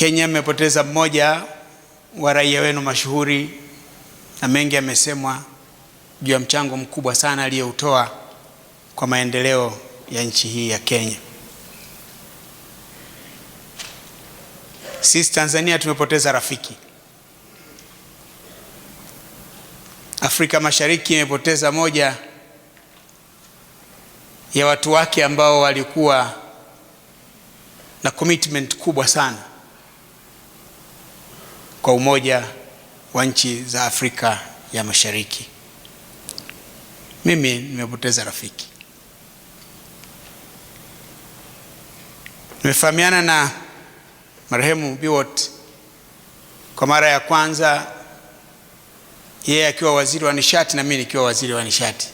Kenya mmepoteza mmoja wa raia wenu mashuhuri, na mengi yamesemwa juu ya mchango mkubwa sana aliyoutoa kwa maendeleo ya nchi hii ya Kenya. Sisi Tanzania tumepoteza rafiki. Afrika Mashariki imepoteza moja ya watu wake ambao walikuwa na commitment kubwa sana kwa umoja wa nchi za Afrika ya Mashariki. Mimi nimepoteza rafiki. Nimefahamiana na marehemu Biwott kwa mara ya kwanza, yeye akiwa waziri wa nishati na mimi nikiwa waziri wa nishati.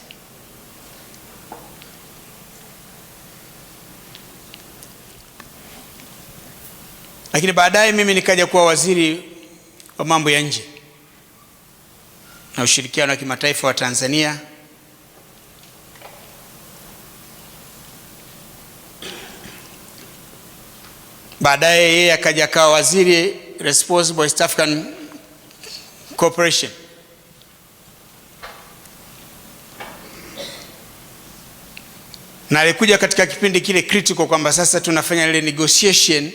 Lakini baadaye mimi nikaja kuwa waziri wa mambo ya nje na ushirikiano wa kimataifa wa Tanzania. Baadaye yeye akaja akawa waziri responsible East African Cooperation. Na alikuja katika kipindi kile critical kwamba sasa tunafanya ile negotiation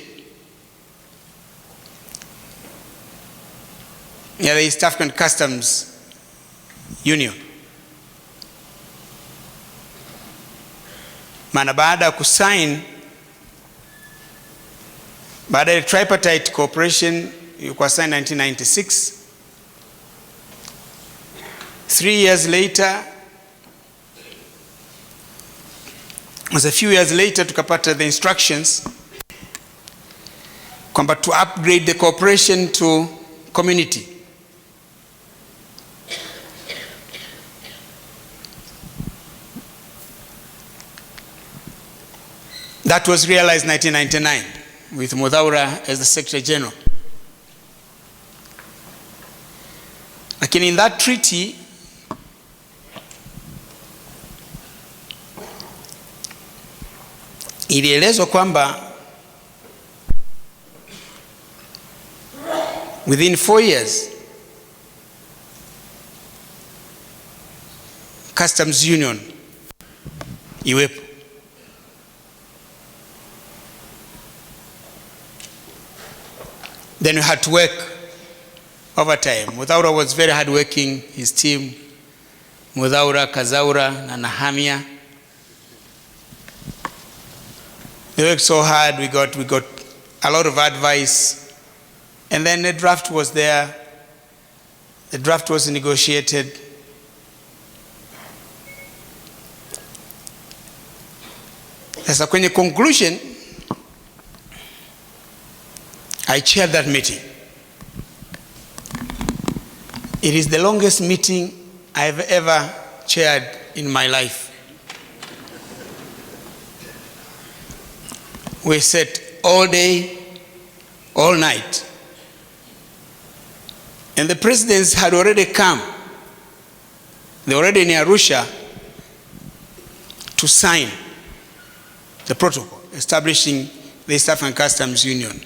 ya the East African Customs Union. Maana baada ya kusign, baada ya tripartite cooperation ilikuwa sign 1996, 3 years later, was a few years later, tukapata the instructions kwamba to upgrade the cooperation to community. That was realized 1999 with Mudhaura as the Secretary General. Lakini in that treaty, ilielezwa kwamba within 4 years customs union iwepo. Then we had to work overtime. Mudhaura was very hard working, his team, Mudhaura, Kazaura, na Nahamia. They worked so hard, we got a lot of advice, and then the draft was there. The draft was negotiated. Sasa kwenye conclusion, I chaired that meeting. It is the longest meeting I've ever chaired in my life. We sat all day, all night. And the presidents had already come. They were already in Arusha to sign the protocol establishing the East African Customs Union.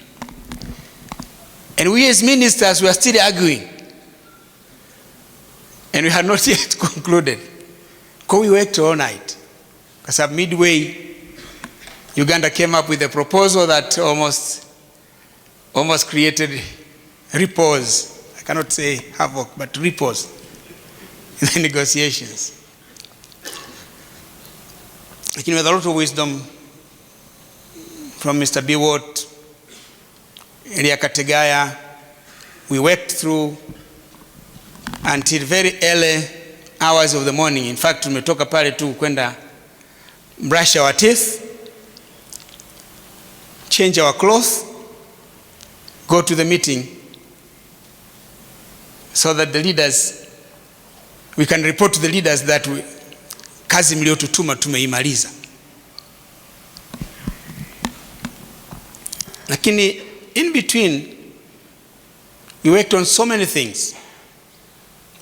And we as ministers were still arguing. And we had not yet concluded. Because we worked all night. Because at midway, Uganda came up with a proposal that almost created ripples. I cannot say havoc, but ripples in the negotiations. Lakini with a lot of wisdom from Mr. Biwott, Jakaya, we worked through until very early hours of the morning. In fact, tumetoka pale tu kwenda brush our teeth, change our clothes, go to the meeting so that the leaders, we can report to the leaders that kazi mliotutuma tumeimaliza. Lakini in between, we worked on so many things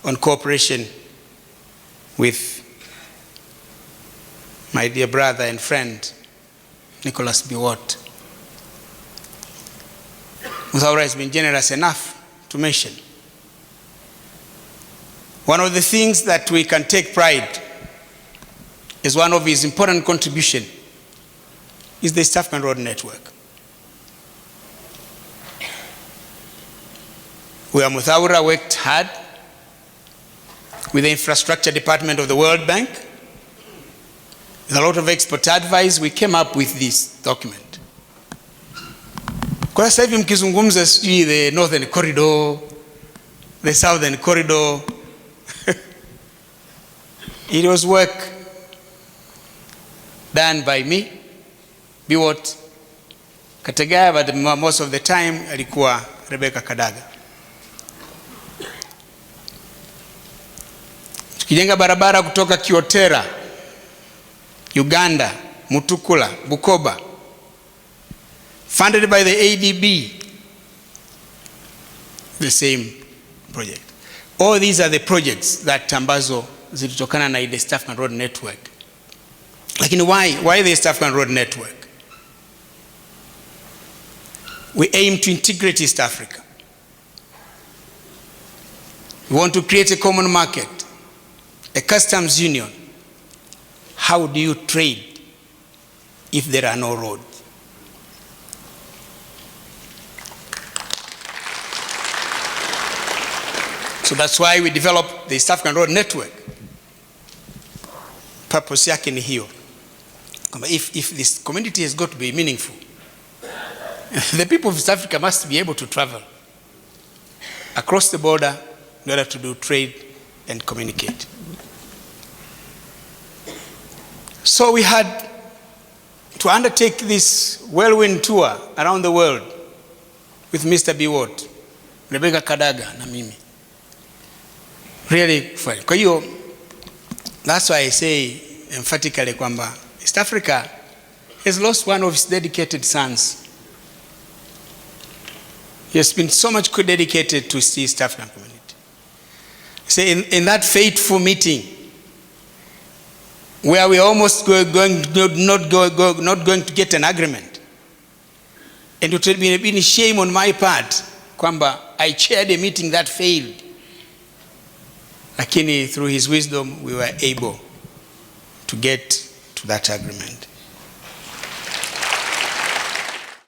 on cooperation with my dear brother and friend, Nicholas Biwott. Muthaura has been generous enough to mention. One of the things that we can take pride is one of his important contribution is the East African Road Network. Where Muthaura worked hard with the infrastructure department of the World Bank. With a lot of expert advice, we came up with this document. Kwa sasa hivi mkizungumza sijui the Northern Corridor, the Southern Corridor, it was work done by me, Biwott Kategaya, but most of the time alikuwa Rebecca Kadaga. Tukijenga barabara kutoka Kiotera, Uganda, Mutukula, Bukoba, funded by the ADB, the same project. All these are the projects that ambazo zilitokana na the East African Road Network. Lakini why the East African Road Network? We aim to integrate East Africa. We want to create a common market, a customs union. How do you trade if there are no roads? So that's why we developed the East African Road Network. Purpose yake ni hiyo. If this community has got to be meaningful, the people of East Africa must be able to travel across the border in order to do trade and communicate. So we had to undertake this whirlwind tour around the world with Mr. Biwott, Rebecca Kadaga na mimi. Really fun. Kwa hiyo, that's why I say emphatically kwamba East Africa has lost one of its dedicated sons. He has been so much dedicated to East African community. Say in that fateful meeting, where we almost not going to get an agreement, and it would have been a shame on my part kwamba I chaired a meeting that failed. Lakini through his wisdom we were able to get to that agreement.